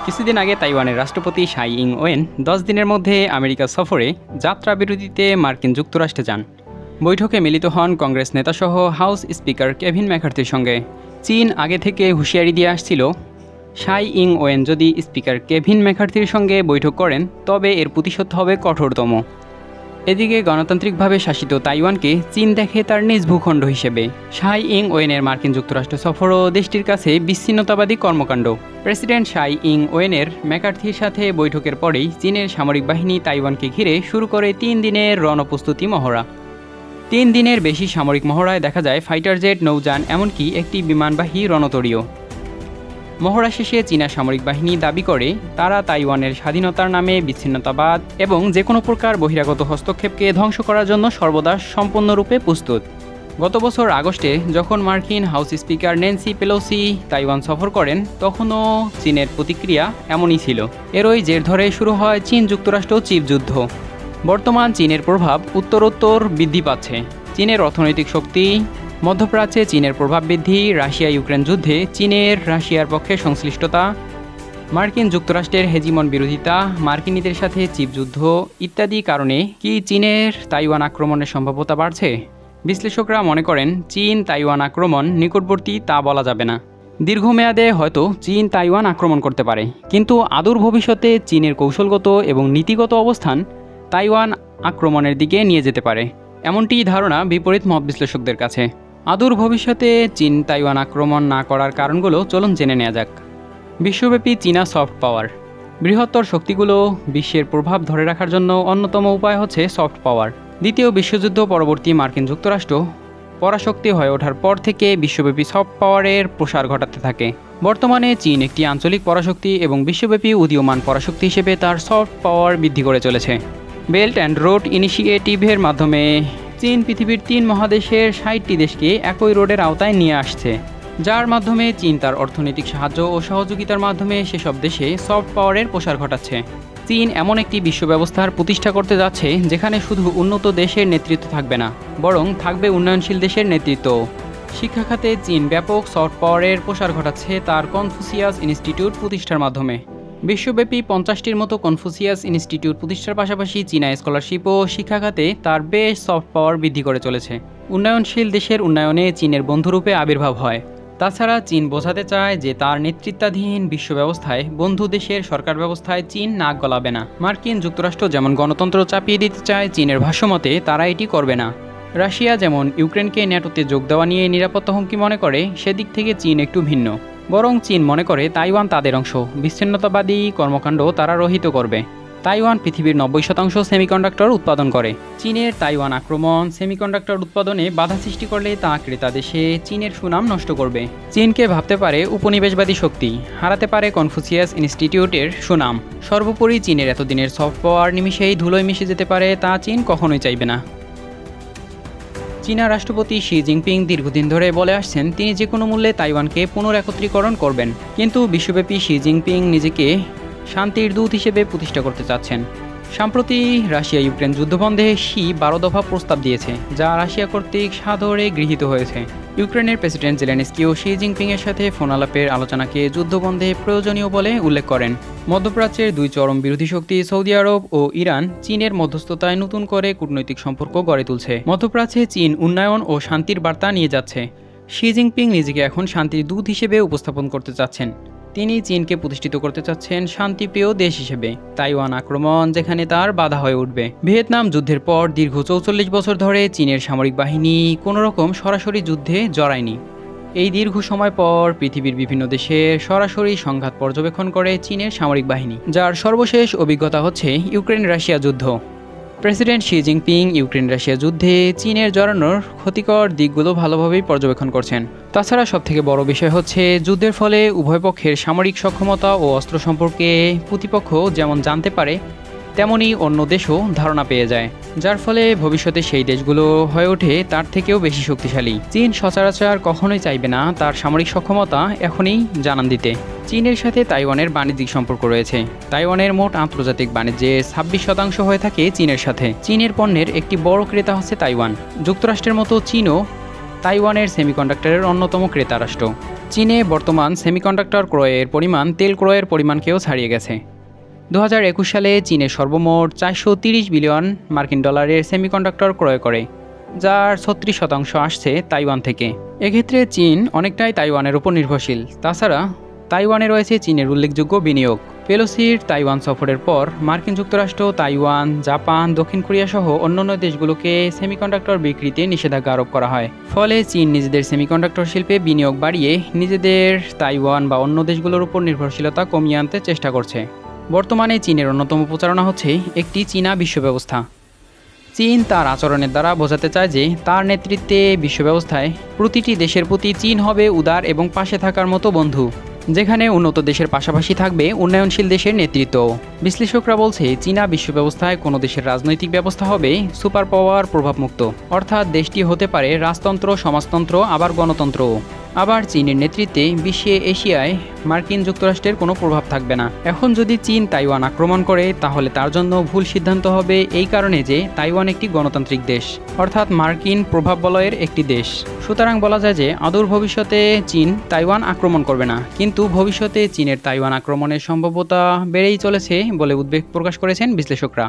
কিছুদিন আগে তাইওয়ানের রাষ্ট্রপতি সাই ইং ওয়েন 10 দিনের মধ্যে আমেরিকা সফরে যাত্রা বিরতিতে মার্কিন যুক্তরাষ্ট্রে যান। বৈঠকে মিলিত হন কংগ্রেস নেতাসহ হাউস স্পিকার কেভিন ম্যাকার্থির সঙ্গে। চীন আগে থেকে হুঁশিয়ারি দিয়ে আসছিল, সাই ইং ওয়েন যদি স্পিকার কেভিন ম্যাকার্থির সঙ্গে বৈঠক করেন তবে এর প্রতিশোধ হবে কঠোরতম। এদিকে গণতান্ত্রিকভাবে শাসিত তাইওয়ানকে চীন দেখে তার নিজ ভূখণ্ড হিসেবে। সাই ইং ওয়েনের মার্কিন যুক্তরাষ্ট্র সফরও দেশটির কাছে বিচ্ছিন্নতাবাদী কর্মকাণ্ড। প্রেসিডেন্ট সাই ইং ওয়েনের ম্যাকার্থির সাথে বৈঠকের পরেই চীনের সামরিক বাহিনী তাইওয়ানকে ঘিরে শুরু করে 3 দিনের রণপ্রস্তুতি মহড়া। 3 দিনের বেশি সামরিক মহড়ায় দেখা যায় ফাইটার জেট, নৌযান, এমনকি একটি বিমানবাহী রণতরীও। মহড়া শেষে চীনা সামরিক বাহিনী দাবি করে তারা তাইওয়ানের স্বাধীনতার নামে বিচ্ছিন্নতাবাদ এবং যে কোনো প্রকার বহিরাগত হস্তক্ষেপকে ধ্বংস করার জন্য সর্বদা সম্পূর্ণরূপে প্রস্তুত। গত বছর আগস্টে যখন মার্কিন house speaker Nancy Pelosi Taiwan সফর করেন তখনও চীনের প্রতিক্রিয়া এমনই ছিল। এরই জের ধরে শুরু হয় চীন যুক্তরাষ্ট্র চিপ যুদ্ধ। বর্তমান চীনের প্রভাব উত্তরোত্তর বৃদ্ধি পাচ্ছে। চীনের অর্থনৈতিক শক্তি, মধ্যপ্রাচ্যে চীনের প্রভাব বৃদ্ধি, রাশিয়া ইউক্রেন যুদ্ধে চীনের রাশিয়ার পক্ষে সংশ্লিষ্টতা, মার্কিন যুক্তরাষ্ট্রের হেজিমন বিরোধিতা, মার্কিনীদের সাথে চিপ যুদ্ধ ইত্যাদি কারণে কি চীনের তাইওয়ান আক্রমণের সম্ভাব্যতা বাড়ছে? বিশ্লেষকরা মনে করেন চীন তাইওয়ান আক্রমণ নিকটবর্তী তা বলা যাবে না। দীর্ঘমেয়াদে হয়তো চীন তাইওয়ান আক্রমণ করতে পারে, কিন্তু আদূর ভবিষ্যতে চীনের কৌশলগত এবং নীতিগত অবস্থান তাইওয়ান আক্রমণের দিকে নিয়ে যেতে পারে, এমনটি ধারণা বিপরীত মত বিশ্লেষকদের কাছে। আদূর ভবিষ্যতে চীন তাইওয়ান আক্রমণ না করার কারণগুলো চলুন জেনে নেওয়া যাক। বিশ্বব্যাপী চীনা সফট পাওয়ার। বৃহত্তর শক্তিগুলো বিশ্বের প্রভাব ধরে রাখার জন্য অন্যতম উপায় হচ্ছে সফট পাওয়ার। দ্বিতীয় বিশ্বযুদ্ধ পরবর্তী মার্কিন যুক্তরাষ্ট্র পরাশক্তি হয়ে ওঠার পর থেকে বিশ্বব্যাপী সফট পাওয়ারের প্রসার ঘটাতে থাকে। বর্তমানে চীন একটি আঞ্চলিক পরাশক্তি এবং বিশ্বব্যাপী উদীয়মান পরাশক্তি হিসেবে তার সফট পাওয়ার বৃদ্ধি করে চলেছে। বেল্ট অ্যান্ড রোড ইনিশিয়েটিভের মাধ্যমে চীন পৃথিবীর 3 মহাদেশের 60টি দেশকে একই রোডের আওতায় নিয়ে আসছে, যার মাধ্যমে চীন তার অর্থনৈতিক সাহায্য ও সহযোগিতার মাধ্যমে সেসব দেশে সফট পাওয়ারের প্রসার ঘটাচ্ছে। চীন এমন একটি বিশ্ব ব্যবস্থার প্রতিষ্ঠা করতে যাচ্ছে যেখানে শুধু উন্নত দেশের নেতৃত্ব থাকবে না, বরং থাকবে উন্নয়নশীল দেশের নেতৃত্ব। শিক্ষা খাতে চীন ব্যাপক সফট পাওয়ারের প্রসার ঘটাচ্ছে তার কনফুসিয়াস ইনস্টিটিউট প্রতিষ্ঠার মাধ্যমে। বিশ্বব্যাপী 50টির মতো কনফুসিয়াস ইনস্টিটিউট প্রতিষ্ঠার পাশাপাশি চীনা স্কলারশিপ ও শিক্ষা খাতে তার বেশ সফট পাওয়ার বৃদ্ধি করে চলেছে। উন্নয়নশীল দেশের উন্নয়নে চীনের বন্ধুরূপে আবির্ভাব হয়। তাছাড়া চীন বোঝাতে চায় যে তার নেতৃত্বাধীন বিশ্ব ব্যবস্থায় বন্ধু দেশের সরকার ব্যবস্থায় চীন নাক গলাবে না। মার্কিন যুক্তরাষ্ট্র যেমন গণতন্ত্র চাপিয়ে দিতে চায় চীনের ভাষ্যমতে তারা এটি করবে না। রাশিয়া যেমন ইউক্রেনকে ন্যাটোতে যোগ দেওয়া নিয়ে নিরাপত্তা হুমকি মনে করে, সেদিক থেকে চীন একটু ভিন্ন। বরং চীন মনে করে তাইওয়ান তাদের অংশ, বিচ্ছিন্নতাবাদী কর্মকাণ্ড তারা রহিত করবে। তাইওয়ান পৃথিবীর 90% সেমিকন্ডাক্টর উৎপাদন করে। চীনের তাইওয়ান আক্রমণ সেমিকন্ডাক্টর উৎপাদনে বাধা সৃষ্টি করলে তা ক্রেতা দেশে চীনের সুনাম নষ্ট করবে। চীনকে ভাবতে পারে উপনিবেশবাদী শক্তি, হারাতে পারে কনফুসিয়াস ইনস্টিটিউটের সুনাম। সর্বোপরি চীনের এতদিনের সফট পাওয়ার নিমিষেই ধুলোয় মিশে যেতে পারে, তা চীন কখনোই চাইবে না। চীনা রাষ্ট্রপতি শি জিনপিং দীর্ঘদিন ধরে বলে আসছেন তিনি যে কোনো মূল্যে তাইওয়ানকে পুনরেকত্রীকরণ করবেন, কিন্তু বিশ্বব্যাপী শি জিনপিং নিজেকে শান্তির দূত হিসেবে প্রতিষ্ঠা করতে চাচ্ছেন। সম্প্রতি রাশিয়া ইউক্রেন যুদ্ধবন্ধে শি 12 দফা প্রস্তাব দিয়েছে, যা রাশিয়া কর্তৃক সাদরে গৃহীত হয়েছে। ইউক্রেনের প্রেসিডেন্ট জেলেনস্কিও শি জিনপিংয়ের সাথে ফোন আলাপের আলোচনাকে যুদ্ধবন্ধে প্রয়োজনীয় বলে উল্লেখ করেন। মধ্যপ্রাচ্যের 2 চরম বিরোধী শক্তি সৌদি আরব ও ইরান চীনের মধ্যস্থতায় নতুন করে কূটনৈতিক সম্পর্ক গড়ে তুলছে। মধ্যপ্রাচ্যে চীন উন্নয়ন ও শান্তির বার্তা নিয়ে যাচ্ছে। শি জিনপিং নিজেকে এখন শান্তির দূত হিসেবে উপস্থাপন করতে চাচ্ছেন। তিনি চীনকে প্রতিষ্ঠিত করতে চাচ্ছেন শান্তিপ্রিয় দেশ হিসেবে। তাইওয়ান আক্রমণ যেখানে তার বাধা হয়ে উঠবে। ভিয়েতনাম যুদ্ধের পর দীর্ঘ 44 বছর ধরে চীনের সামরিক বাহিনী কোনোরকম সরাসরি যুদ্ধে জড়ায়নি। এই দীর্ঘ সময় পর পৃথিবীর বিভিন্ন দেশে সরাসরি সংঘাত পর্যবেক্ষণ করে চীনের সামরিক বাহিনী, যার সর্বশেষ অভিজ্ঞতা হচ্ছে ইউক্রেন রাশিয়া যুদ্ধ। President Xi Jinping Ukraine Russia যুদ্ধে চীনের জড়ানোর ক্ষতিকর দিকগুলো ভালোভাবেই পর্যবেক্ষণ করছেন। তাছাড়া সবথেকে বড় বিষয় হচ্ছে যুদ্ধের ফলে উভয় পক্ষের সামরিক সক্ষমতা ও অস্ত্র সম্পর্কে প্রতিপক্ষ যেমন জানতে পারে, তেমনি অন্য দেশও ধারণা পেয়ে যায়, যার ফলে ভবিষ্যতে সেই দেশগুলো হয়ে ওঠে তার থেকেও বেশি শক্তিশালী। চীন সচরাচর কখনোই চাইবে না তার সামরিক সক্ষমতা এখনই জানান দিতে। চীনের সাথে তাইওয়ানের বাণিজ্যিক সম্পর্ক রয়েছে। তাইওয়ানের মোট আন্তর্জাতিক বাণিজ্যের 26% হয়ে থাকে চীনের সাথে। চীনের পণ্যের একটি বড় ক্রেতা হচ্ছে তাইওয়ান। যুক্তরাষ্ট্রের মতো চীনও তাইওয়ানের সেমিকন্ডাক্টরের অন্যতম ক্রেতা রাষ্ট্র। চীনে বর্তমান সেমিকন্ডাক্টর ক্রয়ের পরিমাণ তেল ক্রয়ের পরিমাণকেও ছাড়িয়ে গেছে। 2021 সালে চীনে সর্বমোট 430 বিলিয়ন মার্কিন ডলারের সেমিকন্ডাক্টর ক্রয় করে, যার 36% আসছে তাইওয়ান থেকে। এক্ষেত্রে চীন অনেকটাই তাইওয়ানের উপর নির্ভরশীল। তাছাড়া তাইওয়ানে রয়েছে চীনের উল্লেখযোগ্য বিনিয়োগ। পেলোসির তাইওয়ান সফরের পর মার্কিন যুক্তরাষ্ট্র, তাইওয়ান, জাপান, দক্ষিণ কোরিয়া সহ অন্যান্য দেশগুলোকে সেমিকন্ডাক্টর বিক্রিতে নিষেধাজ্ঞা আরোপ করা হয়। ফলে চীন নিজেদের সেমিকন্ডাক্টর শিল্পে বিনিয়োগ বাড়িয়ে নিজেদের তাইওয়ান বা অন্য দেশগুলোর উপর নির্ভরশীলতা কমিয়ে আনতে চেষ্টা করছে। বর্তমানে চীনের অন্যতম প্রচারণা হচ্ছে একটি চীনা বিশ্ব ব্যবস্থা। চীন তার আচরণের দ্বারা বোঝাতে চায় যে তার নেতৃত্বে বিশ্ব ব্যবস্থায় প্রতিটি দেশের প্রতি চীন হবে উদার এবং পাশে থাকার মতো বন্ধু, যেখানে উন্নত দেশের পাশাপাশি থাকবে উন্নয়নশীল দেশের নেতৃত্ব। বিশ্লেষকরা বলছে চীনা বিশ্ব ব্যবস্থায় কোনো দেশের রাজনৈতিক ব্যবস্থা হবে সুপার পাওয়ার প্রভাবমুক্ত, অর্থাৎ দেশটি হতে পারে রাজতন্ত্র, সমাজতন্ত্র, আবার গণতন্ত্র। আবার চীনের নেতৃত্বে বিশ্বে, এশিয়ায় মার্কিন যুক্তরাষ্ট্রের কোনো প্রভাব থাকবে না। এখন যদি চীন তাইওয়ান আক্রমণ করে তাহলে তার জন্য ভুল সিদ্ধান্ত হবে, এই কারণে যে তাইওয়ান একটি গণতান্ত্রিক দেশ, অর্থাৎ মার্কিন প্রভাব বলয়ের একটি দেশ। সুতরাং বলা যায় যে অদূর ভবিষ্যতে চীন তাইওয়ান আক্রমণ করবে না, কিন্তু ভবিষ্যতে চীনের তাইওয়ান আক্রমণের সম্ভাব্যতা বেড়েই চলেছে বলে উদ্বেগ প্রকাশ করেছেন বিশ্লেষকরা।